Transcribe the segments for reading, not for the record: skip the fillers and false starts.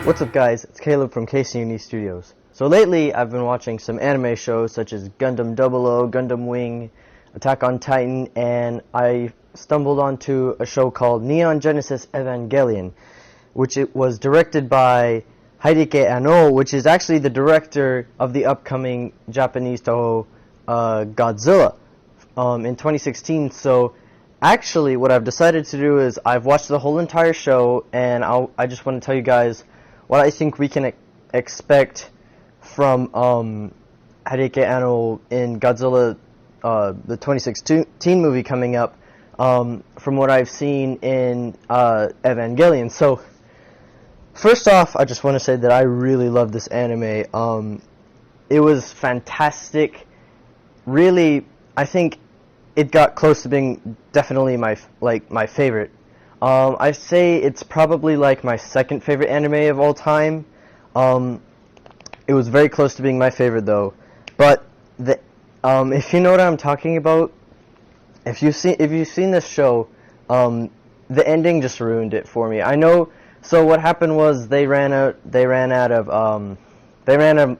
What's up guys, it's Caleb from KCUNE Studios. So lately I've been watching some anime shows such as Gundam 00, Gundam Wing, Attack on Titan, and I stumbled onto a show called Neon Genesis Evangelion, which it was directed by Hideki Anno, which is actually the director of the upcoming Japanese Toho Godzilla in 2016. So actually what I've decided to do is I've watched the whole entire show, and I just want to tell you guys what I think we can expect from Hideki Anno in Godzilla, the 2016 movie coming up, from what I've seen in Evangelion. So, first off, I just want to say that I really love this anime. It was fantastic. Really, I think it got close to being definitely my favorite. I say it's probably like my second favorite anime of all time. It was very close to being my favorite though. But if you know what I'm talking about, if you've seen this show, the ending just ruined it for me. I know. So what happened was they ran out of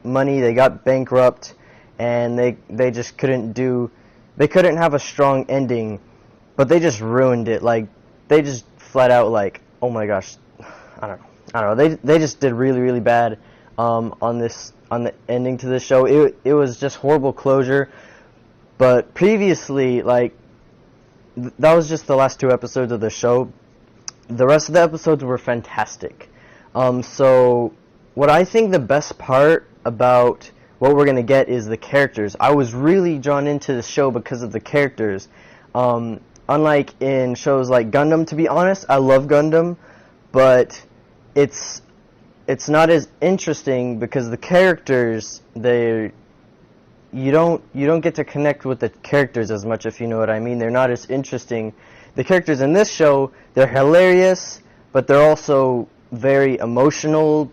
money. They got bankrupt, and they just couldn't have a strong ending. But they just ruined it. Like, they just flat out, like, oh my gosh, I don't know. They just did really, really bad on the ending to this show. It was just horrible closure. But previously, like, that was just the last 2 episodes of the show. The rest of the episodes were fantastic. So what I think the best part about what we're gonna get is the characters. I was really drawn into the show because of the characters. Unlike in shows like Gundam, to be honest, I love Gundam, but it's not as interesting because the characters, you don't get to connect with the characters as much, if you know what I mean. They're not as interesting. The characters in this show, they're hilarious, but they're also very emotional.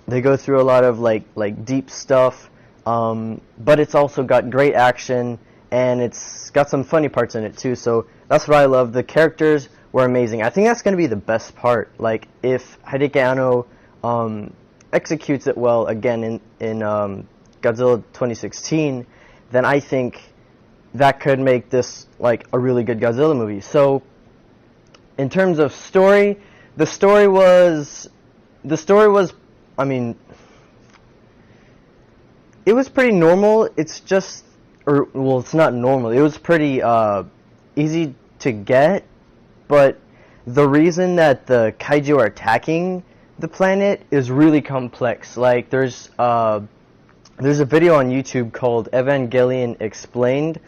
They go through a lot of like deep stuff, but it's also got great action, and it's got some funny parts in it too. So that's what I love. The characters were amazing. I think that's going to be the best part. Like, if Hideki Anno executes it well again in Godzilla 2016, then I think that could make this like a really good Godzilla movie. So in terms of story, the story was, I mean, it was pretty normal. It's just, it's not normal. It was pretty easy to get, but the reason that the kaiju are attacking the planet is really complex. Like, there's a video on YouTube called Evangelion Explained.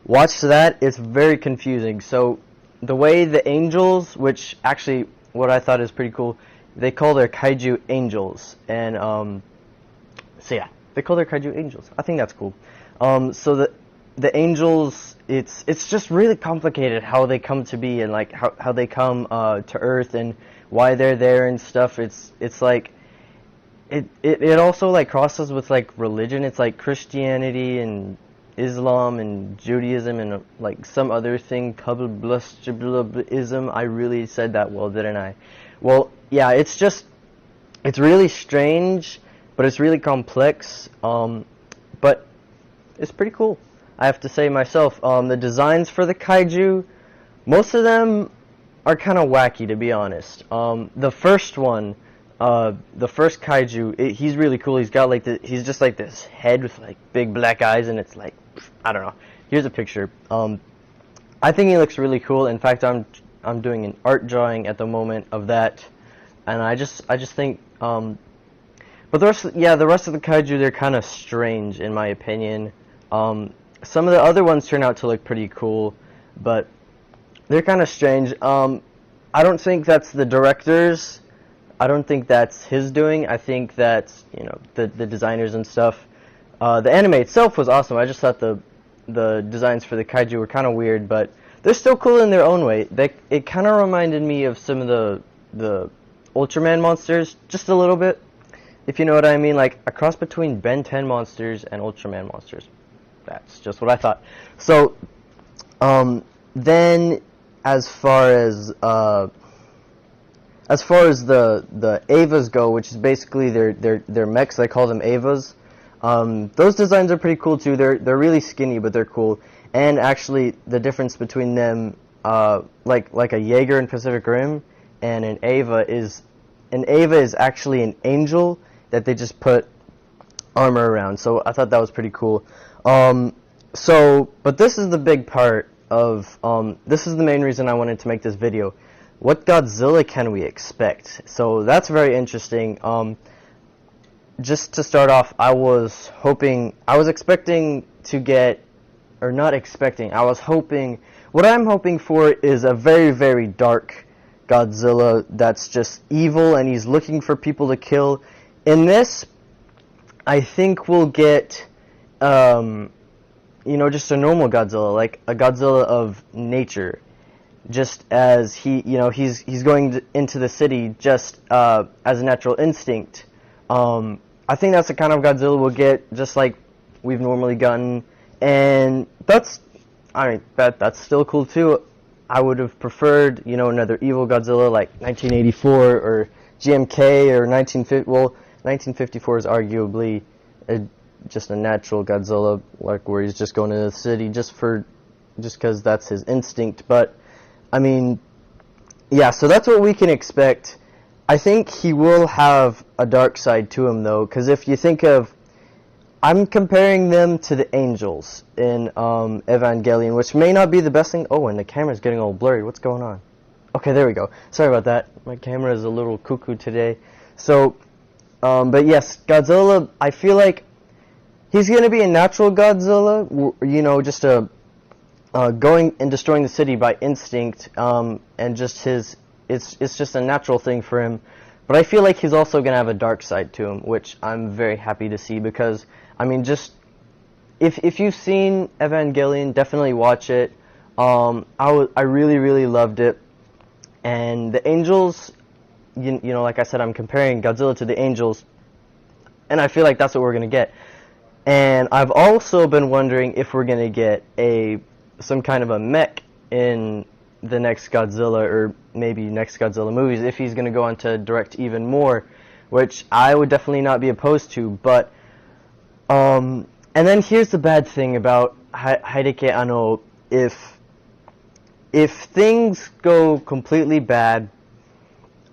Watch that. It's very confusing. So the way the angels, which actually what I thought is pretty cool, they call their kaiju angels, and so yeah, they call their kaiju angels. I think that's cool. So the angels, it's just really complicated how they come to be, and like how they come to Earth and why they're there and stuff. It's like it also like crosses with like religion. It's like Christianity and Islam and Judaism and like some other thing, Kabbalism. I really said that well, didn't I? Well, yeah, it's really strange, but it's really complex. But it's pretty cool, I have to say myself. The designs for the kaiju, most of them are kind of wacky, to be honest. The first one, the first kaiju, he's really cool. He's got like he's just like this head with like big black eyes, and it's like, I don't know. Here's a picture. I think he looks really cool. In fact, I'm doing an art drawing at the moment of that, and I just think. But the rest of the kaiju, they're kind of strange in my opinion. Some of the other ones turn out to look pretty cool, but they're kind of strange. I don't think that's the director's. I don't think that's his doing. I think that's, the designers and stuff. The anime itself was awesome. I just thought the designs for the kaiju were kind of weird, but they're still cool in their own way. It kind of reminded me of some of the Ultraman monsters, just a little bit, if you know what I mean. Like a cross between Ben 10 monsters and Ultraman monsters. That's just what I thought. So, then as far as as far as the Avas go, which is basically their mechs, they call them Avas. Those designs are pretty cool too. They're really skinny, but they're cool. And actually, the difference between them, like a Jaeger in Pacific Rim and an Ava is actually an angel that they just put armor around. So I thought that was pretty cool. But this is the big part of, this is the main reason I wanted to make this video. What Godzilla can we expect? So that's very interesting. Just to start off, I was expecting to get, or not expecting, what I'm hoping for is a very, very dark Godzilla that's just evil and he's looking for people to kill. In this, I think we'll get, just a normal Godzilla, like a Godzilla of nature. Just as he's going into the city just as a natural instinct. I think that's the kind of Godzilla we'll get, just like we've normally gotten, and that's still cool too. I would have preferred, another evil Godzilla like 1984 or GMK or 1950. Well, 1954 is arguably just a natural Godzilla, like where he's just going into the city just because that's his instinct. But I mean, yeah. So that's what we can expect. I think he will have a dark side to him, though, because if you think of, I'm comparing them to the angels in Evangelion, which may not be the best thing. Oh, and the camera's getting all blurry. What's going on? Okay, there we go. Sorry about that. My camera is a little cuckoo today. So, but yes, Godzilla, I feel like he's going to be a natural Godzilla, just going and destroying the city by instinct, and just it's just a natural thing for him. But I feel like he's also going to have a dark side to him, which I'm very happy to see, because, I mean, just, if you've seen Evangelion, definitely watch it. I really, really loved it. And the angels, like I said, I'm comparing Godzilla to the angels, and I feel like that's what we're going to get. And I've also been wondering if we're going to get some kind of a mech in the next Godzilla, or maybe next Godzilla movies, if he's going to go on to direct even more, which I would definitely not be opposed to. But and then here's the bad thing about Hideki Anno. If things go completely bad,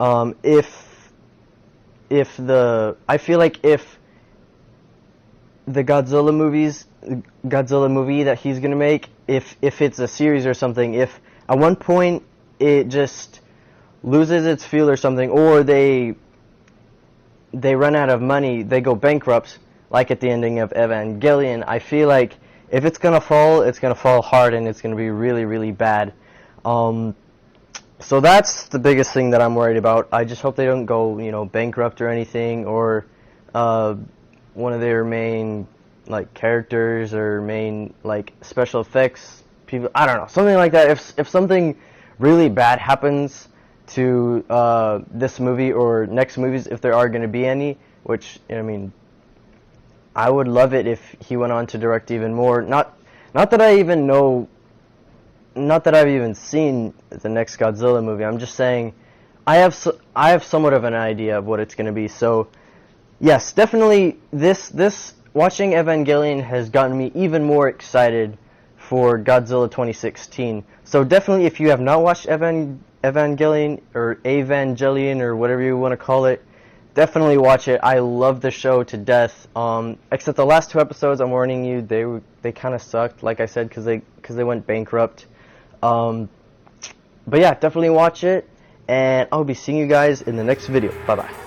I feel like if the Godzilla movie that he's going to make, if it's a series or something, if at one point it just loses its feel or something, or they run out of money, they go bankrupt, like at the ending of Evangelion, I feel like if it's gonna fall hard, and it's gonna be really, really bad. So that's the biggest thing that I'm worried about. I just hope they don't go, bankrupt or anything, or one of their main characters or main special effects people, I don't know, something like that. If something really bad happens to this movie or next movies, if there are going to be any, which, I mean, I would love it if he went on to direct even more. Not that I even know, not that I've even seen the next Godzilla movie. I'm just saying I have somewhat of an idea of what it's going to be. So yes, definitely this watching Evangelion has gotten me even more excited for Godzilla 2016. So definitely, if you have not watched Evangelion or whatever you want to call it, definitely watch it. I love the show to death. Except the last 2 episodes, I'm warning you, they kind of sucked, like I said, because they went bankrupt. But yeah, definitely watch it, and I'll be seeing you guys in the next video. Bye bye.